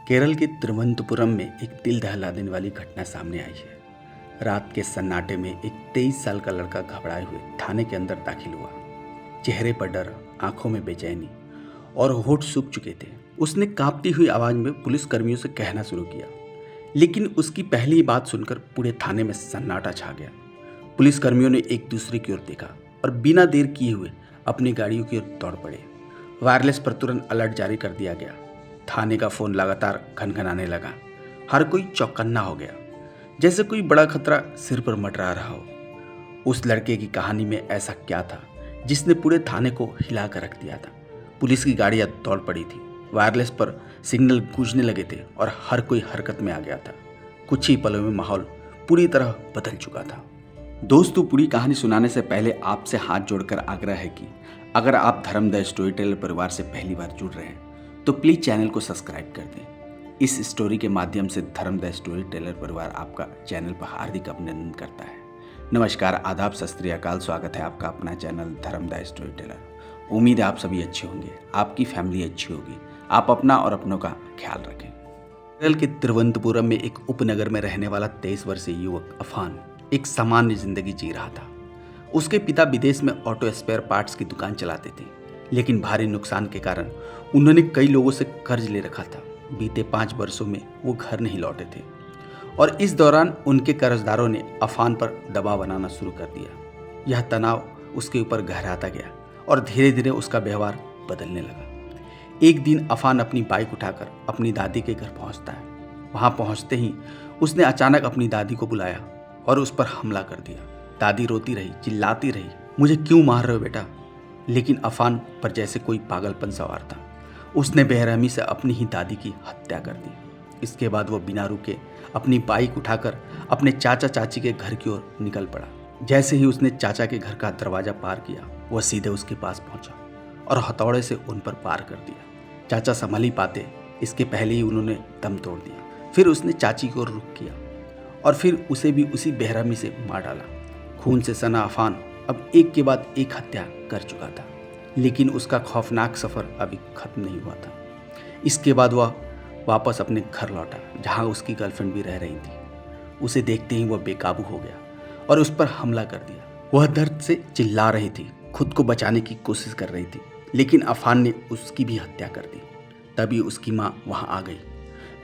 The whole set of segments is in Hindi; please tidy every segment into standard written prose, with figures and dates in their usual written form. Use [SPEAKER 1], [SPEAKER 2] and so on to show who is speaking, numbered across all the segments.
[SPEAKER 1] केरल के तिरुवनंतपुरम में एक दिल दहला देने वाली घटना सामने आई है। रात के सन्नाटे में एक 23 साल का लड़का घबराए हुए थाने के अंदर दाखिल हुआ। चेहरे पर डर, आंखों में बेचैनी और होठ सूख चुके थे। उसने कांपती हुई आवाज में पुलिस कर्मियों से कहना शुरू किया, लेकिन उसकी पहली बात सुनकर पूरे थाने में सन्नाटा छा गया। पुलिस कर्मियों ने एक दूसरे की ओर देखा और बिना देर किए हुए अपनी गाड़ियों की ओर दौड़ पड़े। वायरलेस पर तुरंत अलर्ट जारी कर दिया गया। थाने का फोन लगातार खनखनाने लगा। हर कोई चौकन्ना हो गया, जैसे कोई बड़ा खतरा सिर पर मंडरा रहा हो। उस लड़के की कहानी में ऐसा क्या था जिसने पूरे थाने को हिला कर रख दिया था। पुलिस की गाड़ियां दौड़ पड़ी थी, वायरलेस पर सिग्नल गूंजने लगे थे और हर कोई हरकत में आ गया था। कुछ ही पलों में माहौल पूरी तरह बदल चुका था। दोस्तों, पूरी कहानी सुनाने से पहले आपसे हाथ जोड़कर आग्रह है कि अगर आप धर्म द स्टोरी टेलर परिवार से पहली बार जुड़ रहे हैं तो प्लीज चैनल को सब्सक्राइब कर दें। इस स्टोरी के माध्यम से धर्म द स्टोरी टेलर परिवार आपका चैनल पर हार्दिक अभिनंदन करता है। नमस्कार, आदाब, सत श्री अकाल। स्वागत है आपका अपना चैनल धर्म द स्टोरी टेलर। उम्मीद है आप सभी अच्छे होंगे, आपकी फैमिली अच्छी होगी, आप अपना और अपनों का ख्याल रखें। केरल के तिरुवनंतपुरम में एक उपनगर में रहने वाला 23 वर्षीय युवक अफान एक सामान्य जिंदगी जी रहा था। उसके पिता विदेश में ऑटो स्पेयर पार्ट्स की दुकान चलाते थे, लेकिन भारी नुकसान के कारण उन्होंने कई लोगों से कर्ज ले रखा था। बीते 5 वर्षों में वो घर नहीं लौटे थे और इस दौरान उनके कर्जदारों ने अफान पर दबाव बनाना शुरू कर दिया। यह तनाव उसके ऊपर गहराता गया और धीरे धीरे उसका व्यवहार बदलने लगा। एक दिन अफान अपनी बाइक उठाकर अपनी दादी के घर पहुंचता है। वहां पहुंचते ही उसने अचानक अपनी दादी को बुलाया और उस पर हमला कर दिया। दादी रोती रही, चिल्लाती रही, मुझे क्यों मार रहे हो बेटा? लेकिन अफान पर जैसे कोई पागलपन सवार था। उसने बेरहमी से अपनी ही दादी की हत्या कर दी। इसके बाद वो बिना रुके अपनी बाइक उठाकर अपने चाचा चाची के घर की ओर निकल पड़ा। जैसे ही उसने चाचा के घर का दरवाजा पार किया, वह सीधे उसके पास पहुंचा और हथौड़े से उन पर पार कर दिया। चाचा संभल ही पाते, इसके पहले ही उन्होंने दम तोड़ दिया। फिर उसने चाची को रुख किया और फिर उसे भी उसी बेरहमी से मार डाला। खून से सना अफान अब एक के बाद एक हत्या कर चुका था, लेकिन उसका खौफनाक सफर अभी खत्म नहीं हुआ था। इसके बाद वह वापस अपने घर लौटा, जहां उसकी गर्लफ्रेंड भी रह रही थी। उसे देखते ही वह बेकाबू हो गया और उस पर हमला कर दिया। वह दर्द से चिल्ला रही थी, खुद को बचाने की कोशिश कर रही थी, लेकिन अफान ने उसकी भी हत्या कर दी। तभी उसकी माँ वहां आ गई,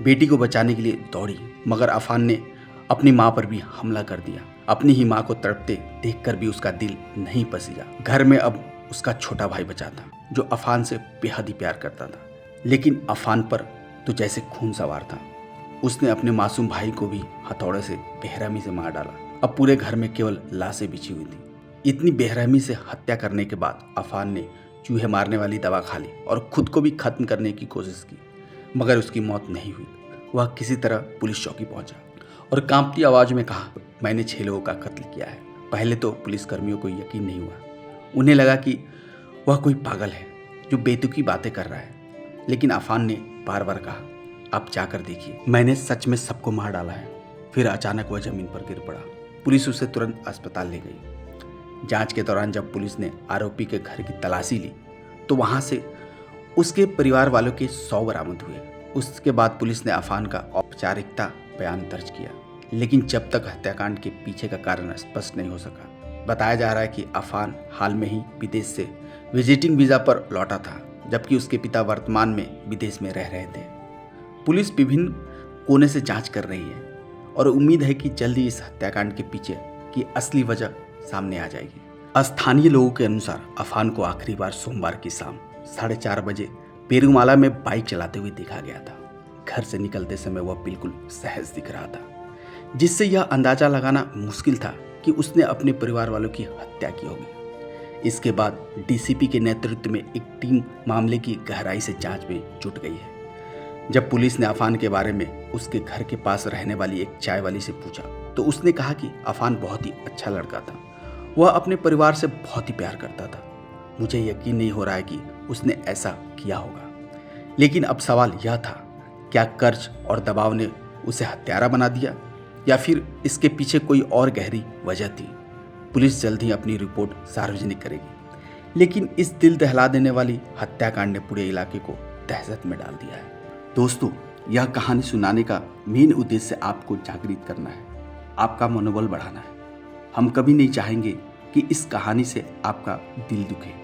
[SPEAKER 1] बेटी को बचाने के लिए दौड़ी, मगर अफान ने अपनी माँ पर भी हमला कर दिया। अपनी ही माँ को तड़पते देखकर भी उसका दिल नहीं पसीजा। घर में अब उसका छोटा भाई बचा था, जो अफान से बेहद ही प्यार करता था, लेकिन अफान पर तो जैसे खून सवार था। उसने अपने मासूम भाई को भी हथौड़े से बेरहमी से मार डाला। अब पूरे घर में केवल लाशें बिछी हुई थी। इतनी बेरहमी से हत्या करने के बाद अफान ने चूहे मारने वाली दवा खा ली और खुद को भी खत्म करने की कोशिश की, मगर उसकी मौत नहीं हुई। वह किसी तरह पुलिस चौकी पहुंचा और कांपती आवाज में कहा, मैंने 6 लोगों का कत्ल किया है। पहले तो पुलिस कर्मियों को यकीन नहीं हुआ। उन्हें लगा कि वह कोई पागल है जो बेतुकी बातें कर रहा है, लेकिन अफान ने बार बार कहा, आप जाकर देखिए, मैंने सच में सबको मार डाला है। फिर अचानक वह जमीन पर गिर पड़ा। पुलिस उसे तुरंत अस्पताल ले गई। जांच के दौरान जब पुलिस ने आरोपी के घर की तलाशी ली तो वहां से उसके परिवार वालों के 100 बरामद हुए। उसके बाद पुलिस ने अफान का औपचारिकता बयान दर्ज किया, लेकिन जब तक हत्याकांड के पीछे का कारण स्पष्ट नहीं हो सका। बताया जा रहा है कि अफान हाल में ही विदेश से विजिटिंग वीजा पर लौटा था, जबकि उसके पिता वर्तमान में विदेश में रह रहे थे। पुलिस विभिन्न कोने से जांच कर रही है और उम्मीद है कि जल्द ही इस हत्याकांड के पीछे की असली वजह सामने आ जाएगी। स्थानीय लोगों के अनुसार अफान को आखिरी बार सोमवार की शाम 4:30 बजे पेरुमाला में बाइक चलाते हुए देखा गया था। घर से निकलते समय वह बिल्कुल सहज दिख रहा था, जिससे यह अंदाजा लगाना मुश्किल था कि उसने अपने परिवार वालों की हत्या की होगी। इसके बाद डीसीपी के नेतृत्व में एक टीम मामले की गहराई से जांच में जुट गई है। जब पुलिस ने अफान के बारे में उसके घर के पास रहने वाली एक चाय वाली से पूछा तो उसने कहा कि अफान बहुत ही अच्छा लड़का था, वह अपने परिवार से बहुत ही प्यार करता था। मुझे यकीन नहीं हो रहा है कि उसने ऐसा किया होगा, लेकिन अब सवाल यह था, क्या कर्ज और दबाव ने उसे हत्यारा बना दिया या फिर इसके पीछे कोई और गहरी वजह थी? पुलिस जल्द ही अपनी रिपोर्ट सार्वजनिक करेगी, लेकिन इस दिल दहला देने वाली हत्याकांड ने पूरे इलाके को दहशत में डाल दिया है। दोस्तों, यह कहानी सुनाने का मेन उद्देश्य आपको जागृत करना है, आपका मनोबल बढ़ाना है। हम कभी नहीं चाहेंगे कि इस कहानी से आपका दिल दुखे।